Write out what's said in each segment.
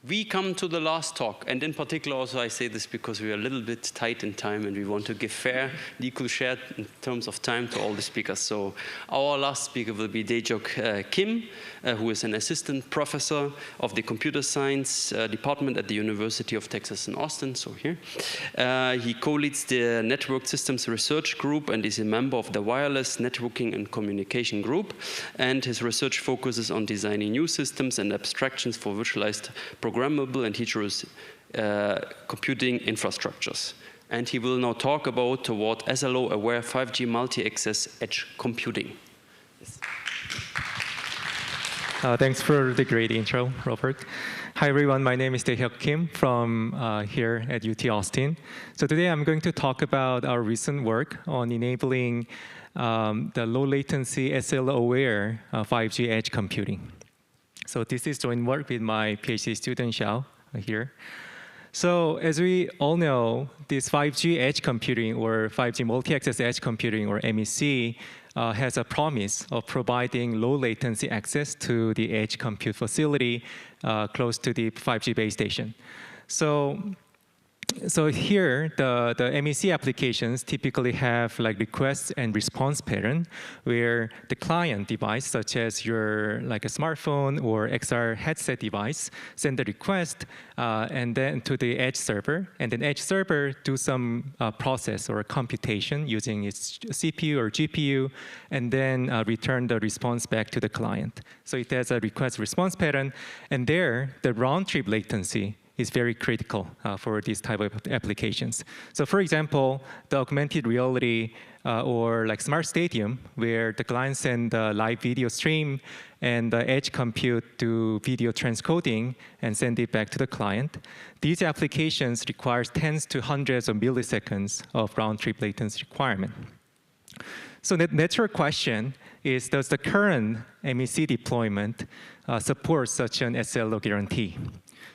We come to the last talk, and in particular also I say this because we are a little bit tight in time and we want to give fair, equal share in terms of time to all the speakers. So our last speaker will be Daehyeok Kim, who is an assistant professor of the computer science department at the University of Texas in Austin, so here. He co-leads the Network Systems Research Group and is a member of the Wireless Networking and Communication Group. And his research focuses on designing new systems and abstractions for virtualized programmable and heterogeneous computing infrastructures. And he will now talk about toward SLO-aware 5G multi-access edge computing. Yes. Thanks for the great intro, Robert. Hi everyone, my name is Daehyeok Kim from here at UT Austin. So today I'm going to talk about our recent work on enabling the low latency SLO-aware 5G edge computing. So this is joint work with my PhD student, Xiao, here. So as we all know, this 5G edge computing or 5G multi-access edge computing or MEC has a promise of providing low latency access to the edge compute facility close to the 5G base station. So here, the MEC applications typically have like request and response pattern, where the client device, such as your like a smartphone or XR headset device, send the request and then to the edge server, and then edge server do some process or computation using its CPU or GPU, and then return the response back to the client. So it has a request-response pattern, and there, the round-trip latency is very critical for these type of applications. So for example, the augmented reality or like smart stadium, where the client send a live video stream and the edge compute do video transcoding and send it back to the client. These applications require tens to hundreds of milliseconds of round-trip latency requirement. So the natural question is, does the current MEC deployment support such an SLO guarantee?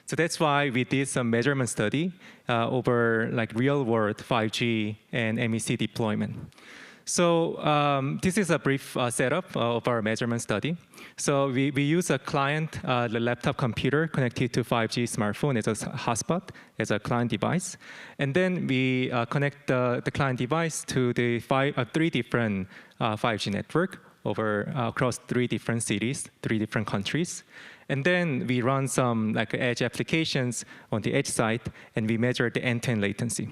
So that's why we did some measurement study over like real-world 5G and MEC deployment. So this is a brief setup of our measurement study. So we use a client, the laptop computer connected to 5G smartphone as a hotspot, as a client device. And then we connect the client device to the three different 5G network across 3 different cities, 3 different countries. And then we run some like edge applications on the edge side, and we measure the end-to-end latency.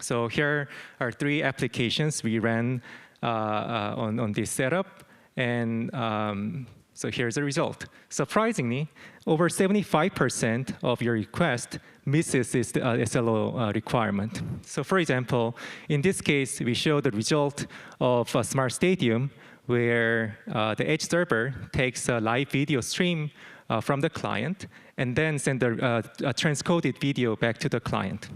So here are 3 applications we ran on this setup, and so here's the result. Surprisingly, over 75% of your request misses this SLO requirement. So for example, in this case, we show the result of a smart stadium where the edge server takes a live video stream from the client and then send a transcoded video back to the client.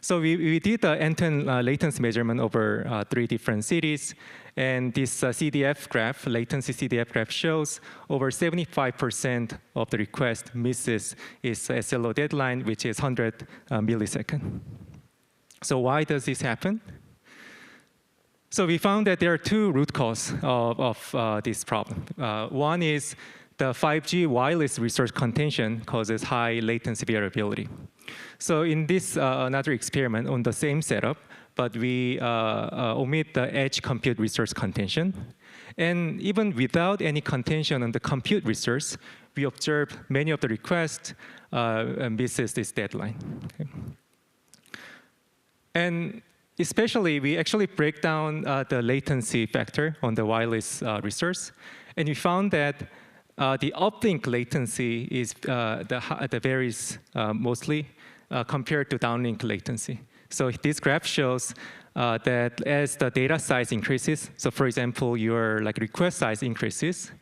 So we did the end-to-end latency measurement over 3 different cities, and this CDF graph, latency CDF graph, shows over 75% of the request misses its SLO deadline, which is 100 milliseconds. So why does this happen? So we found that there are 2 root causes of this problem. One is the 5G wireless resource contention causes high latency variability. So in this another experiment on the same setup, but we omit the edge compute resource contention. And even without any contention on the compute resource, we observed many of the requests misses this deadline. Okay. And especially, we actually break down the latency factor on the wireless resource, and we found that the uplink latency is the varies mostly compared to downlink latency. So this graph shows that as the data size increases, so for example, your like request size increases,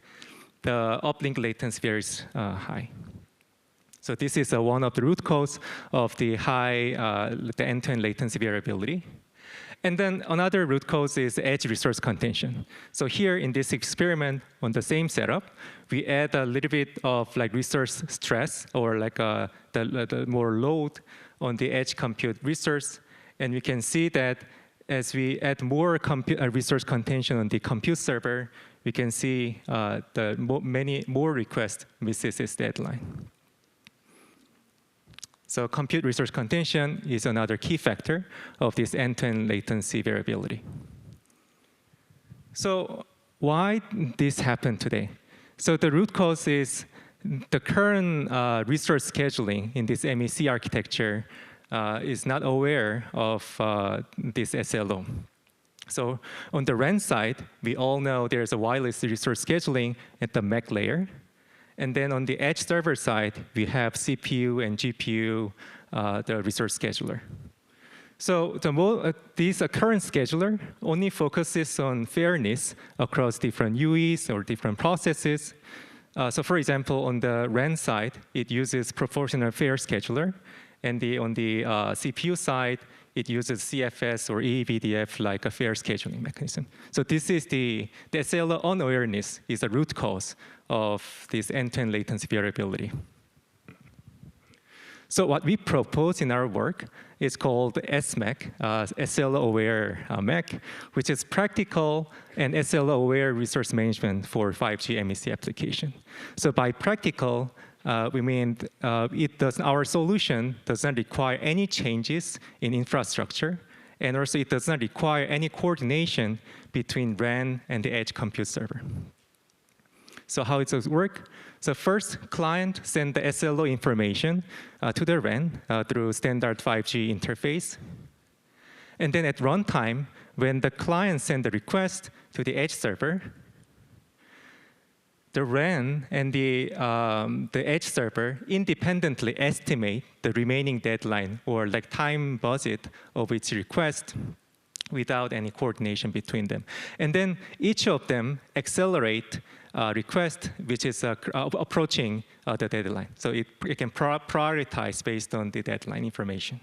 the uplink latency varies high. So this is one of the root cause of the high the end-to-end latency variability. And then another root cause is edge resource contention. So here in this experiment on the same setup, we add a little bit of like resource stress or like the more load on the edge compute resource. And we can see that as we add more resource contention on the compute server, we can see many more requests misses its deadline. So compute resource contention is another key factor of this end-to-end latency variability. So why this happened today? So the root cause is the current resource scheduling in this MEC architecture is not aware of this SLO. So on the RAN side, we all know there's a wireless resource scheduling at the MAC layer. And then on the edge server side, we have CPU and GPU, the resource scheduler. So this current scheduler only focuses on fairness across different UEs or different processes. So for example, on the RAN side, it uses proportional fair scheduler. And on the CPU side, it uses CFS or EEVDF like a fair scheduling mechanism. So this is the SLO unawareness is a root cause of this end-to-end latency variability. So what we propose in our work is called SMAC, SLO-aware MAC, which is practical and SLO-aware resource management for 5G MEC application. So by practical, we mean our solution does not require any changes in infrastructure, and also it does not require any coordination between RAN and the edge compute server. So how it does work? So first, client send the SLO information to the RAN through standard 5G interface. And then at runtime, when the client send the request to the edge server, the RAN and the edge server independently estimate the remaining deadline or like time budget of its request without any coordination between them. And then each of them accelerate request which is approaching the deadline. So it can prioritize based on the deadline information.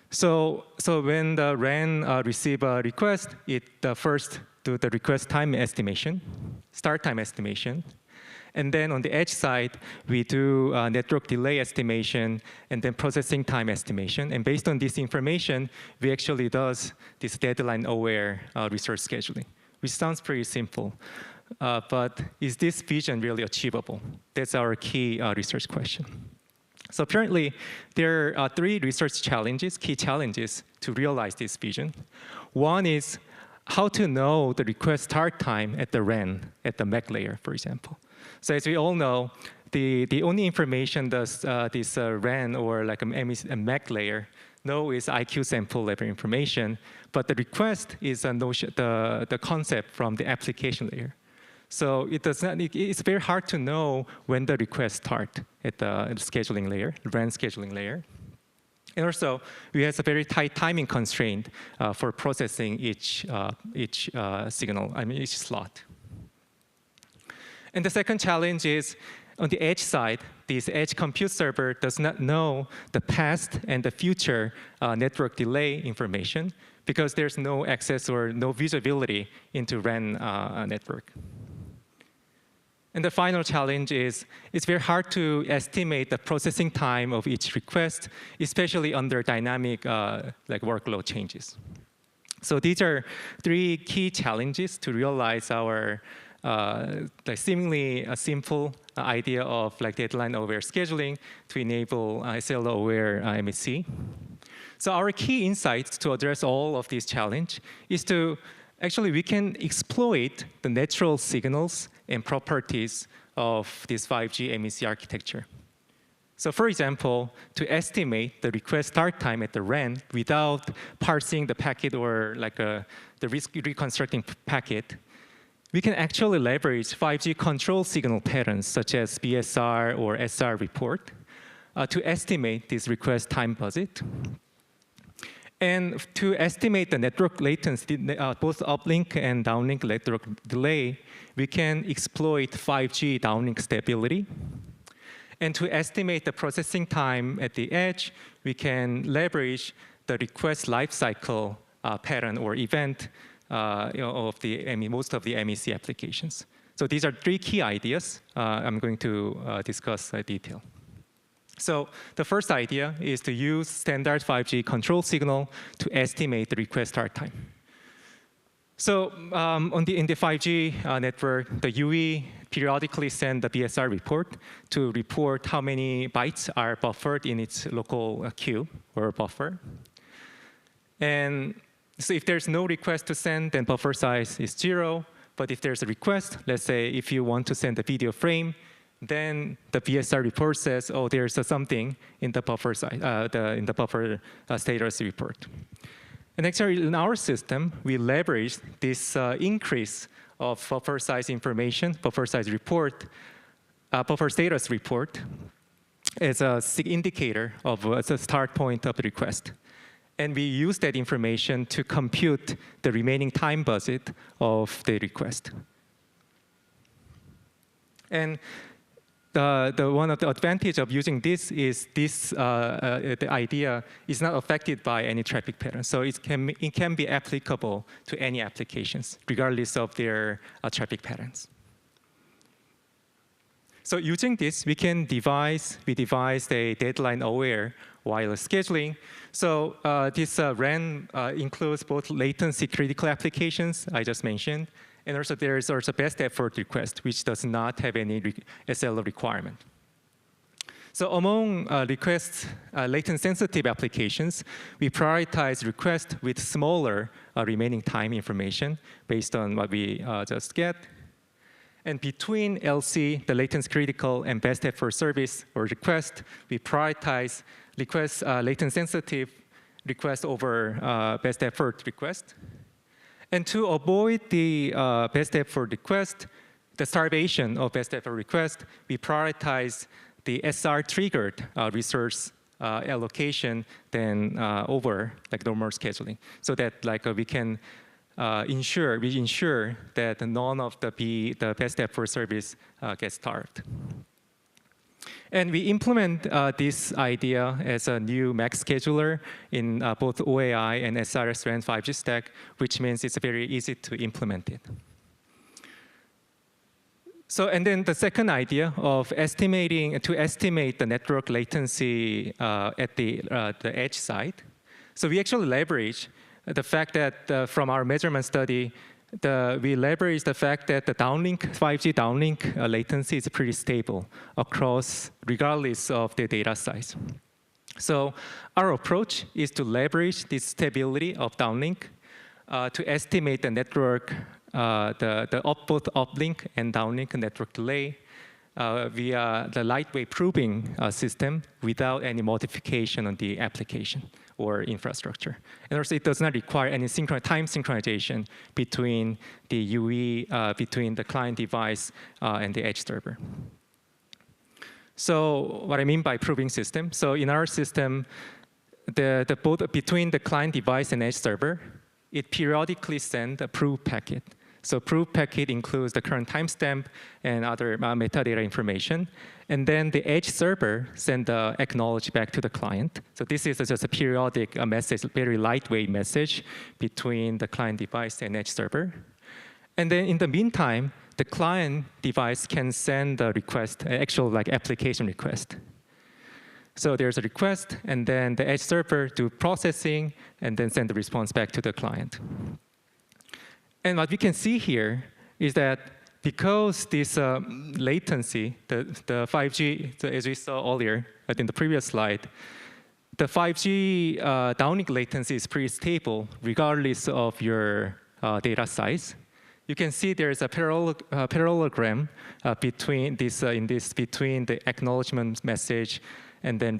So when the RAN receive a request, it first do the request time estimation, start time estimation. And then on the edge side, we do network delay estimation and then processing time estimation. And based on this information, we actually does this deadline-aware resource scheduling, which sounds pretty simple. But is this vision really achievable? That's our key research question. So apparently, there are three research challenges, key challenges to realize this vision. One is how to know the request start time at the RAN, at the MAC layer, for example. So as we all know, the only information this RAN or like a MAC layer know is IQ sample level information, but the request is a notion, the concept from the application layer. So it's very hard to know when the request start at the scheduling layer, RAN scheduling layer. And also, we have a very tight timing constraint for processing each signal, each slot. And the second challenge is, on the edge side, this edge compute server does not know the past and the future network delay information because there's no access or no visibility into RAN network. And the final challenge is it's very hard to estimate the processing time of each request, especially under dynamic like workload changes. So these are three key challenges to realize our like seemingly a simple idea of like deadline-aware scheduling to enable SLO-aware MEC. So our key insights to address all of these challenges is to actually we can exploit the natural signals and properties of this 5G MEC architecture. So for example, to estimate the request start time at the RAN without parsing the packet or like the reconstructing packet, we can actually leverage 5G control signal patterns such as BSR or SR report to estimate this request time budget. And to estimate the network latency, both uplink and downlink network delay, we can exploit 5G downlink stability. And to estimate the processing time at the edge, we can leverage the request lifecycle pattern or event of the most of the MEC applications. So these are three key ideas I'm going to discuss in detail. So the first idea is to use standard 5G control signal to estimate the request start time. So in the 5G network, the UE periodically send the BSR report to report how many bytes are buffered in its local queue or buffer. And so if there's no request to send, then buffer size is 0. But if there's a request, let's say if you want to send a video frame, then the BSR report says, oh, there's something in the buffer size, in the buffer status report. And actually, in our system, we leverage this increase of buffer size information, buffer size report, buffer status report, as a indicator of the start point of the request. And we use that information to compute the remaining time budget of the request. And one of the advantage of using this is the idea is not affected by any traffic pattern. So it can be applicable to any applications, regardless of their traffic patterns. So using this, we devised a deadline-aware wireless scheduling. So this RAN includes both latency critical applications I just mentioned, and also there is also best effort request, which does not have any SLO requirement. So among latency sensitive applications, we prioritize requests with smaller remaining time information based on what we just get. And between LC, the latency critical, and best effort service or request, we prioritize latency sensitive request over best effort request. And to avoid the best effort request, the starvation of best effort request, we prioritize the SR triggered resource allocation than over like normal scheduling, so that like we can ensure that none of the best effort service gets starved. And we implement this idea as a new max scheduler in both OAI and SRS RAN 5G stack, which means it's very easy to implement it. So, and then the second idea of to estimate the network latency at the edge side. So we actually leverage the fact that from our measurement study, we leverage the fact that the 5G downlink latency is pretty stable across, regardless of the data size. So our approach is to leverage this stability of downlink to estimate the network, both uplink and downlink network delay via the lightweight proving system without any modification on the application or infrastructure. And also, it does not require any time synchronization between the UE, between the client device and the edge server. So what I mean by proving system, so in our system, both between the client device and edge server, it periodically sends a prove packet. So prove packet includes the current timestamp and other metadata information. And then the edge server sends the acknowledge back to the client. So this is just a periodic message, very lightweight message between the client device and edge server. And then in the meantime, the client device can send the request, actual like application request. So there's a request, and then the edge server do processing, and then send the response back to the client. And what we can see here is that because this latency, the 5G, as we saw earlier in the previous slide, the 5G downlink latency is pretty stable regardless of your data size. You can see there's a parallelogram between between the acknowledgement message and then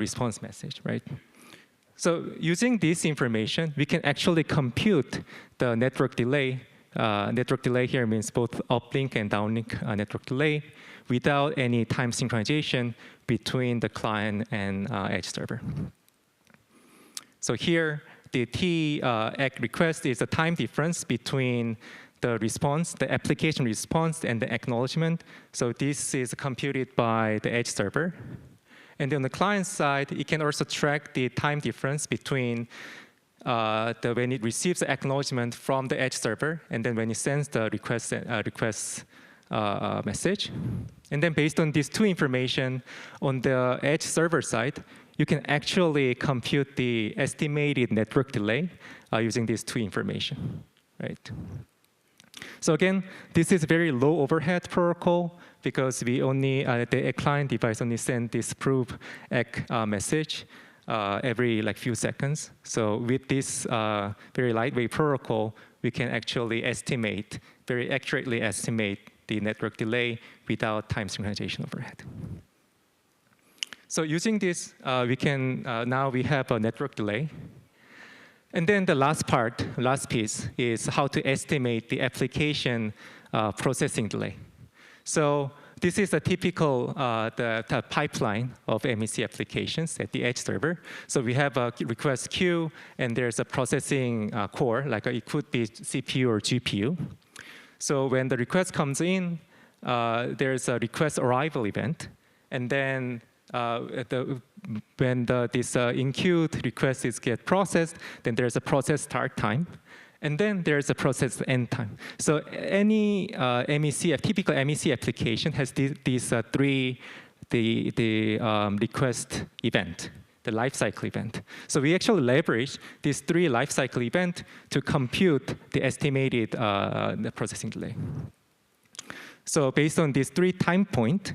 response message, right? So using this information, we can actually compute the network delay. Network delay here means both uplink and downlink network delay without any time synchronization between the client and edge server. So here, the T-ACK request is the time difference between the response, the application response, and the acknowledgement. So this is computed by the edge server. And on the client side, it can also track the time difference between when it receives the acknowledgement from the edge server and then when it sends the request message. And then based on these two information on the edge server side, you can actually compute the estimated network delay using these two information. right? So again, this is very low overhead protocol because we only, the client device only send this proof message every few seconds. So with this very lightweight protocol, we can actually estimate, very accurately estimate the network delay without time synchronization overhead. So using this, we can, now we have a network delay. And then the last piece is how to estimate the application processing delay. So this is a typical the pipeline of MEC applications at the edge server. So we have a request queue, and there's a processing core, it could be CPU or GPU. So when the request comes in, there's a request arrival event, and then when this in-queued requests get processed, then there's a process start time, and then there's a process end time. So any typical MEC application has these three, the request event, the lifecycle event. So we actually leverage these three lifecycle events to compute the estimated the processing delay. So based on these three time points,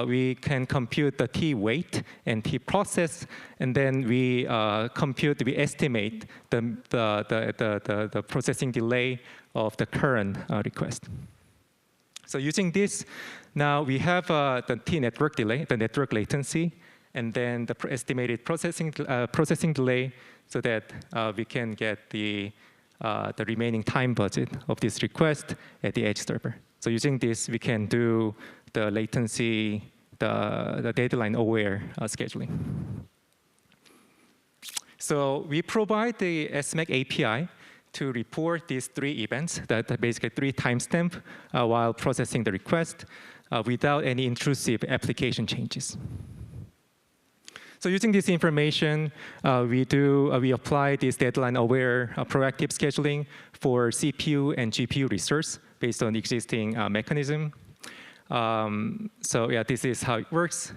we can compute the T wait and T process, and then we estimate the processing delay of the current request. So using this, now we have the T network delay, the network latency, and then the estimated processing delay, so that we can get the remaining time budget of this request at the edge server. So using this, we can do the latency, the deadline-aware scheduling. So we provide the SMAC API to report these three events, that are basically three timestamps while processing the request without any intrusive application changes. So using this information, we apply this deadline-aware proactive scheduling for CPU and GPU resource based on existing mechanism. So yeah, this is how it works.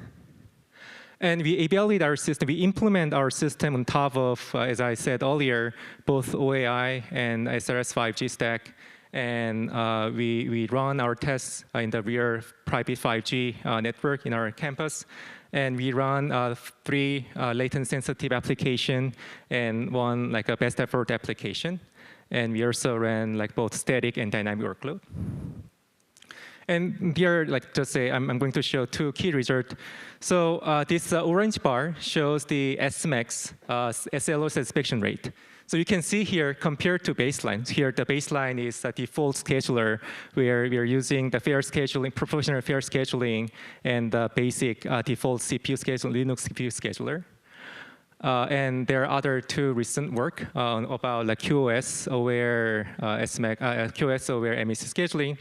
And we evaluate our system. We implement our system on top of, as I said earlier, both OAI and SRS 5G stack. And we run our tests in the real private 5G network in our campus. And we run 3 latency-sensitive application and 1 a best effort application. And we also ran both static and dynamic workload. And here, just say, I'm going to show 2 key results. So this orange bar shows the SMAX SLO satisfaction rate. So you can see here, compared to baseline, here the baseline is a default scheduler where we are using the fair scheduling, proportional fair scheduling, and the basic default CPU scheduler, Linux CPU scheduler. And there are other 2 recent work about QoS-aware QoS-aware MEC scheduling.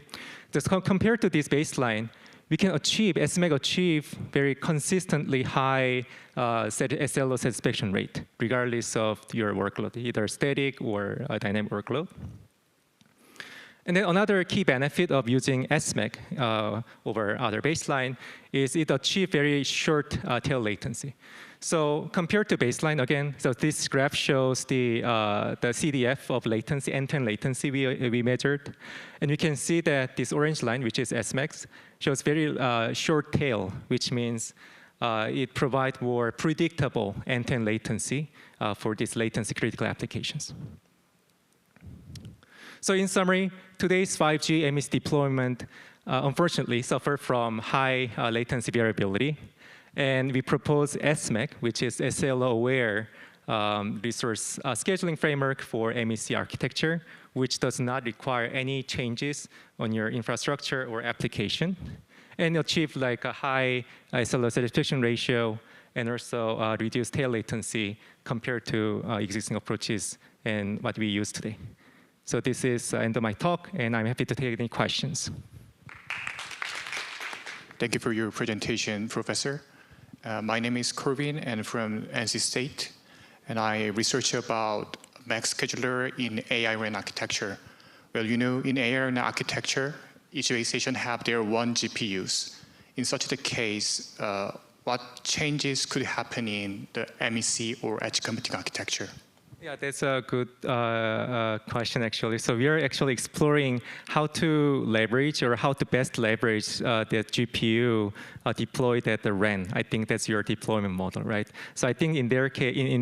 Just compared to this baseline, we can achieve, SMAC achieve very consistently high SLO satisfaction rate, regardless of your workload, either static or dynamic workload. And then another key benefit of using SMAC over other baseline is it achieves very short tail latency. So compared to baseline, again, so this graph shows the CDF of latency, end-to-end latency we measured. And you can see that this orange line, which is SMAX, shows very short tail, which means it provides more predictable end-to-end latency for these latency critical applications. So in summary, today's 5G MEC deployment unfortunately suffer from high latency variability. And we propose SMAC, which is SLO-aware resource scheduling framework for MEC architecture, which does not require any changes on your infrastructure or application, and achieve a high SLO satisfaction ratio, and also reduce tail latency compared to existing approaches and what we use today. So this is the end of my talk, and I'm happy to take any questions. Thank you for your presentation, Professor. My name is Corvin, and I'm from NC State, and I research about max scheduler in AI-RAN architecture. Well, you know, in AI-RAN architecture, each base station have their 1 GPUs. In such a case, what changes could happen in the MEC or edge computing architecture? Yeah, that's a good question, actually. So we are actually exploring how to leverage or how to best leverage the GPU deployed at the RAN. I think that's your deployment model, right? So I think in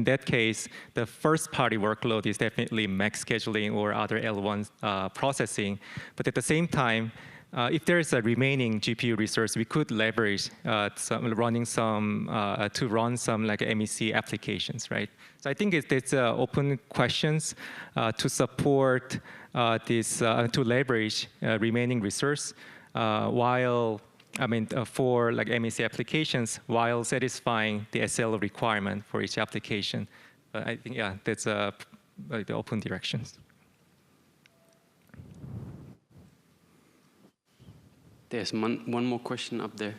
that case, the first-party workload is definitely max scheduling or other L1 processing. But at the same time, if there is a remaining GPU resource, we could leverage to run some like MEC applications, right? So I think it's open questions to support this to leverage remaining resource for like MEC applications while satisfying the SLO requirement for each application. I think that's the open directions. There's one more question up there.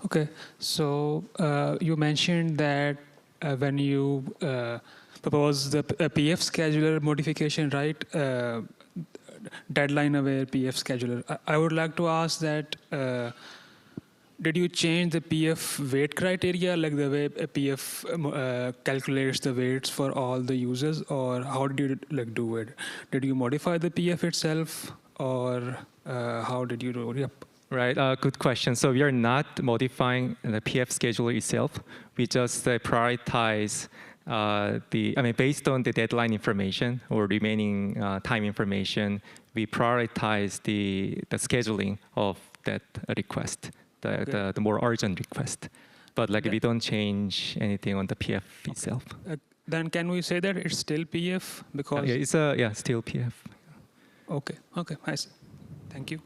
Okay, so you mentioned that when you propose the PF scheduler modification, right? Deadline-aware PF scheduler. I would like to ask that. Did you change the PF weight criteria, like the way PF calculates the weights for all the users, or how did you do it? Did you modify the PF itself, or how did you do it? Yep. Right, good question. So we are not modifying the PF scheduler itself. We just prioritize based on the deadline information or remaining time information, we prioritize the scheduling of that request. The more urgent request. But like we don't change anything on the PF itself. Then can we say that it's still PF? Because it's still PF. Okay, I see. Thank you.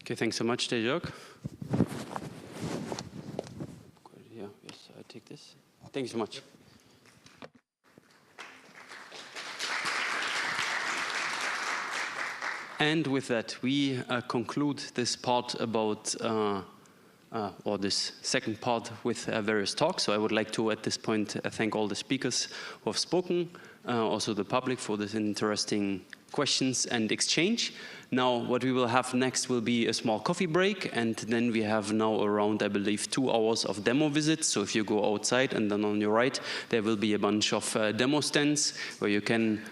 Okay, thanks so much, Daehyeok. Yeah, yes, I take this. Thank you so much. And with that, we conclude this part about, or this second part with various talks. So I would like to, at this point, thank all the speakers who have spoken, also the public for this interesting questions and exchange. Now, what we will have next will be a small coffee break, and then we have now around, I believe, 2 hours of demo visits. So if you go outside, and then on your right, there will be a bunch of demo stands where you can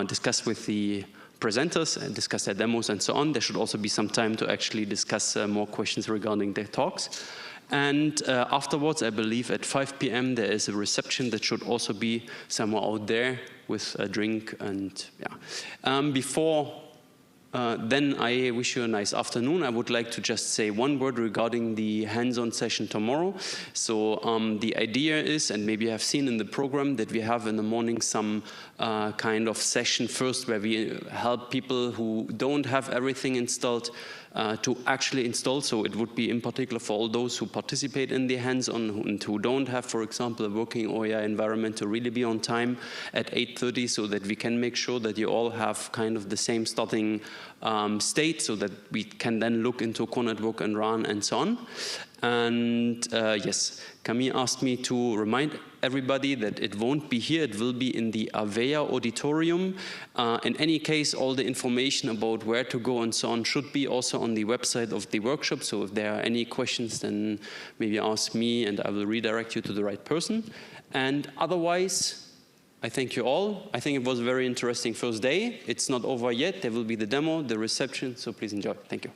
discuss with the presenters and discuss their demos and so on. There should also be some time to actually discuss more questions regarding their talks. And afterwards, I believe at 5 p.m. there is a reception that should also be somewhere out there with a drink and before then I wish you a nice afternoon. I would like to just say one word regarding the hands-on session tomorrow. So the idea is, and maybe you have seen in the program, that we have in the morning some kind of session first where we help people who don't have everything installed to actually install. So it would be in particular for all those who participate in the hands-on and who don't have, for example, a working OAI environment, to really be on time at 8:30 so that we can make sure that you all have kind of the same starting state so that we can then look into core network and RAN and so on. And yes, Camille asked me to remind everybody that it won't be here, it will be in the Avea auditorium. In any case, all the information about where to go and so on should be also on the website of the workshop. So if there are any questions, then maybe ask me and I will redirect you to the right person. And otherwise, I thank you all. I think it was a very interesting first day. It's not over yet. There will be the demo, the reception, so please enjoy. Thank you.